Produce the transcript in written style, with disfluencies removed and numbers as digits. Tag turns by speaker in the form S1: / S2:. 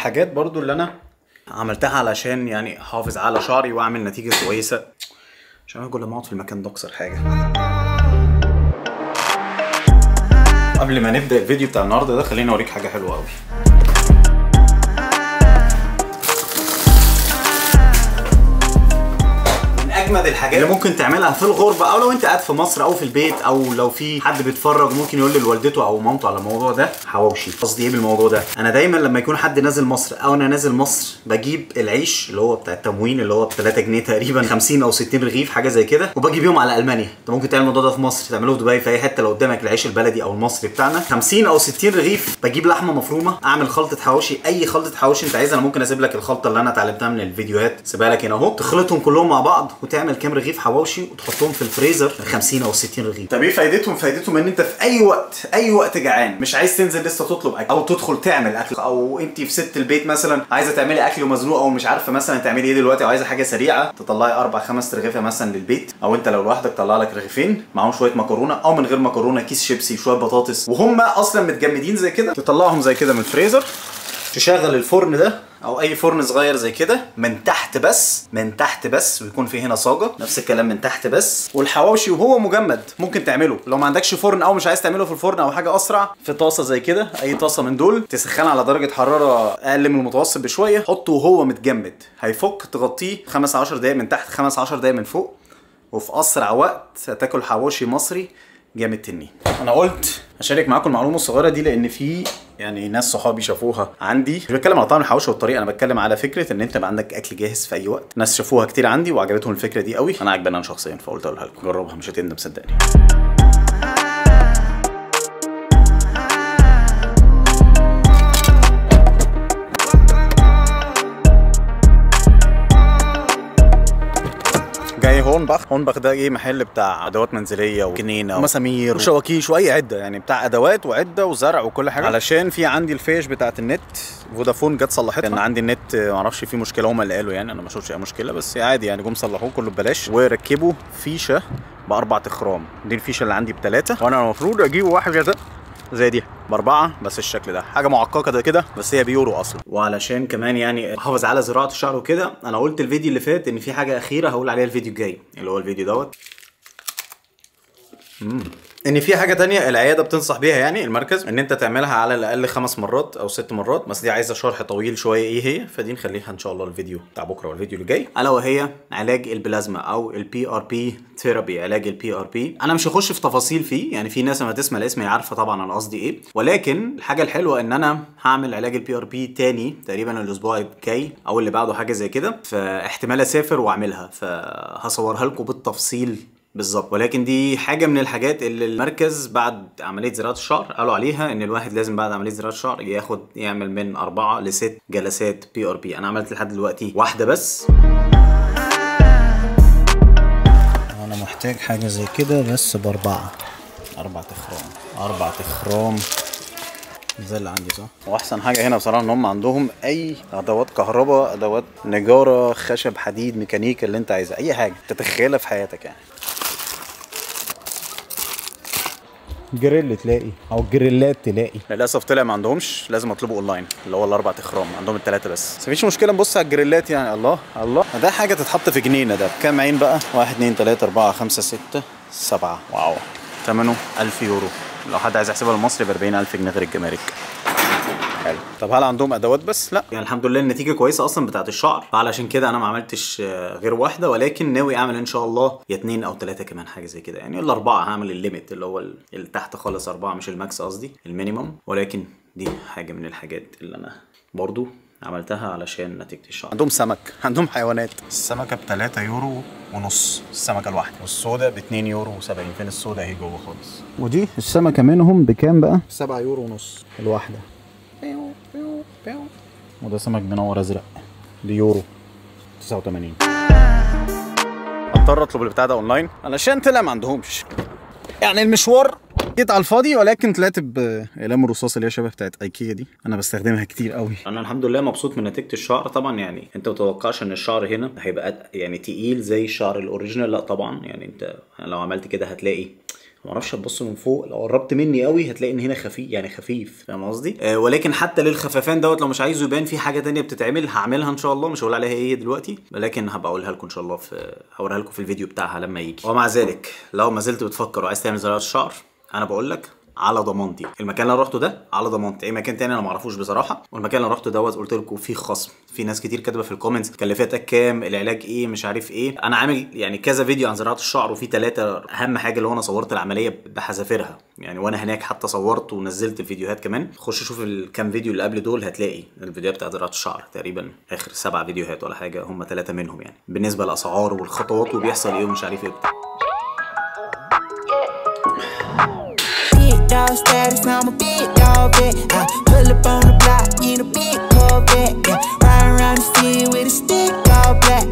S1: الحاجات برضو اللي انا عملتها علشان يعني احافظ على شعري واعمل نتيجه كويسه، عشان انا كل ما اقعد في المكان ده اكسر حاجه. قبل ما نبدا الفيديو بتاع النهارده ده خليني اوريك حاجه حلوه قوي. اجمد الحاجات اللي ممكن تعملها في الغربه، او لو انت قاعد في مصر او في البيت، او لو في حد بيتفرج ممكن يقول لوالدته او مامته على الموضوع ده. حواوشي. قصدي ايه بالموضوع ده؟ انا دايما لما يكون حد نازل مصر او انا نازل مصر بجيب العيش اللي هو بتاع التموين اللي هو ب 3 جنيه تقريبا، 50 او 60 رغيف حاجه زي كده، وباجي بيهم على المانيا. انت ممكن تعمل الموضوع ده في مصر، تعمله في دبي، في اي حته. لو قدامك العيش البلدي او المصري بتاعنا 50 او 60 رغيف، بجيب لحمه مفرومه، اعمل خلطه حواوشي، اي خلطه حواوشي انت عايزها. انا ممكن اسيب لك الخلطه اللي انا اتعلمتها من الفيديوهات، سيبها لك هنا اهو، تخلطهم كلهم مع بعض وتعمل كام رغيف حواوشي وتحطهم في الفريزر 50 او 60 رغيف. طب ايه فايدتهم؟ فايدتهم ان انت في اي وقت جعان مش عايز تنزل لسه تطلب اكل او تدخل تعمل اكل، او انت في ست البيت مثلا عايزه تعملي اكل ومزنوقه ومش عارفه مثلا تعملي ايه دلوقتي، او عايزه حاجه سريعه، تطلعي 4 5 رغيفه مثلا للبيت، او انت لو لوحدك طلع لك رغيفين معاهم شويه مكرونه، او من غير مكرونه كيس شيبسي شويه بطاطس، وهم اصلا متجمدين زي كده، تطلعهم زي كده من الفريزر، تشغل الفرن ده او اي فرن صغير زي كده من تحت بس، ويكون في هنا صاجه، نفس الكلام من تحت بس. والحواوشي وهو مجمد ممكن تعمله لو ما عندكش فرن او مش عايز تعمله في الفرن او حاجه اسرع، في طاسه زي كده، اي طاسه من دول، تسخنها على درجه حراره اقل من المتوسط بشويه، حطه وهو متجمد، هيفك، تغطيه 5 10 دقايق من تحت، 5 10 دقايق من فوق، وفي اسرع وقت هتاكل حواوشي مصري جامد تنين. انا قلت اشارك معاكم المعلومه الصغيره دي لان في يعني ناس صحابي شافوها عندي. مش بتكلم على طعم الحواوشي والطريقه، انا بتكلم على فكره ان انت يبقى عندك اكل جاهز في اي وقت. ناس شافوها كتير عندي وعجبتهم الفكره دي قوي، انا عجباني انا شخصيا، فقلت اقولها لكم. جربها مش هتندم صدقني. جاي هونبخ ده ايه؟ محل بتاع ادوات منزليه وجنينه ومسامير وشواكيش واي عده، يعني بتاع ادوات وعده وزرع وكل حاجه. علشان في عندي الفيش بتاعت النت فودافون جت صلحتها، لان عندي النت معرفش فيه مشكله، هم اللي قالوا يعني، انا ما شفتش اي مشكله، بس عادي يعني، جم صلحوه كله ببلاش، وركبوا فيشه ب4 اخرام. دي الفيشه اللي عندي ب3، وانا المفروض اجيب واحد زي دي ب4، بس الشكل ده حاجه معقده ده كده، بس هي بيورو اصلا. وعلشان كمان يعني احافظ على زراعه الشعر وكده، انا قلت الفيديو اللي فات ان في حاجه اخيره هقول عليها الفيديو الجاي، اللي هو الفيديو دوت. ان في حاجه تانية العياده بتنصح بيها، يعني المركز، ان انت تعملها على الاقل 5 مرات او 6 مرات، بس دي عايزه شرح طويل شويه ايه هي، فدي نخليها ان شاء الله الفيديو بتاع بكره والفيديو اللي جاي، الا وهي علاج البلازما او البي ار بي ثيرابي. علاج البي ار بي انا مش هخش في تفاصيل فيه، يعني في ناس لما تسمع الاسم هي عارفه طبعا انا قصدي ايه، ولكن الحاجه الحلوه ان انا هعمل علاج البي ار بي تاني تقريبا الاسبوع الجاي او اللي بعده حاجه زي كده، فاحتمال اسافر واعملها، فهصورها لكم بالتفصيل بالظبط. ولكن دي حاجه من الحاجات اللي المركز بعد عمليه زراعه الشعر قالوا عليها ان الواحد لازم بعد عمليه زراعه الشعر يعمل من 4 ل 6 جلسات بي ار بي. انا عملت لحد دلوقتي واحده بس. انا محتاج حاجه زي كده بس ب4 اخرام زي اللي عندي صح. واحسن حاجه هنا بصراحه ان هم عندهم اي ادوات كهرباء، ادوات نجاره، خشب، حديد، ميكانيكا، اللي انت عايزها، اي حاجه تتخيلها في حياتك يعني. جريل تلاقي او جريلات تلاقي، للاسف طلع ما عندهمش، لازم اطلبه اونلاين، اللي هو ال4 اخرام، عندهم ال3 بس مفيش مشكله. نبص على الجريلات يعني. الله ده حاجه تتحط في جنينه. ده بكام عين بقى؟ 1 2 3 4 5 6 7. واو، ثمنه 1000 يورو. لو حد عايز يحسبها بالمصري ب 40000 جنيه غير الجمارك. حلو. طب هل عندهم ادوات بس؟ لا، يعني الحمد لله النتيجه كويسه اصلا بتاعت الشعر، فعلشان كده انا ما عملتش غير واحده، ولكن ناوي اعمل ان شاء الله يا 2 أو 3 كمان حاجه زي كده، يعني ال4 هعمل الليميت اللي هو اللي تحت خالص 4، مش الماكس قصدي، المينيمم. ولكن دي حاجه من الحاجات اللي انا برضو عملتها علشان نتيجه الشعر. عندهم سمك، عندهم حيوانات. السمكه ب3 يورو ونص السمكه الواحده، والسودا ب2 يورو و70. فين السودا؟ اهي جوه خالص. ودي السمكه منهم بكام بقى؟ 7 يورو ونص الواحده. وده سمك منور ازرق بيورو 89. اضطر اطلب البتاع ده اونلاين علشان طلع ما عندهمش، يعني المشوار جيت على الفاضي، ولكن طلعت باقلام الرصاص اللي هي شبه بتاعت ايكيا دي، انا بستخدمها كتير قوي. انا الحمد لله مبسوط من نتيجه الشعر. طبعا يعني انت ما تتوقعش ان الشعر هنا هيبقى يعني تقيل زي الشعر الاوريجينال، لا طبعا، يعني انت لو عملت كده هتلاقي معرفش هتبص من فوق، لو قربت مني قوي هتلاقي ان هنا خفيف، يعني خفيف، فاهم قصدي؟ ولكن حتى للخفافان دوت لو مش عايزه يبان في حاجه تانية بتتعمل هعملها ان شاء الله، مش هقول عليها ايه دلوقتي، ولكن هبقى اقولها لكم ان شاء الله، هوريها لكم في الفيديو بتاعها لما يجي. ومع ذلك لو ما زلت بتفكر وعايز تعمل زراعه الشعر، انا بقول لك على ضمانتي، المكان اللي انا رحته ده على ضمانتي، اي مكان تاني انا ما اعرفوش بصراحه. والمكان اللي رحته دوت قلت لكم فيه خصم، في ناس كتير كاتبه في الكومنتس كلفتك كام، العلاج ايه، مش عارف ايه. انا عامل يعني كذا فيديو عن زراعه الشعر، وفي 3 اهم حاجه اللي هو انا صورت العمليه بحذافيرها يعني، وانا هناك حتى صورت ونزلت الفيديوهات كمان. خش شوف الكام فيديو اللي قبل دول، هتلاقي الفيديوهات بتاعت زراعه الشعر تقريبا اخر 7 فيديوهات ولا حاجه، هم 3 منهم يعني، بالنسبه للاسعار والخطوات وبيحصل ايه ومش عارف ايه.
S2: Dog status, I'm a big dog vet. I pull up on the block in a big Corvette. Yeah, riding around the city with a stick all black.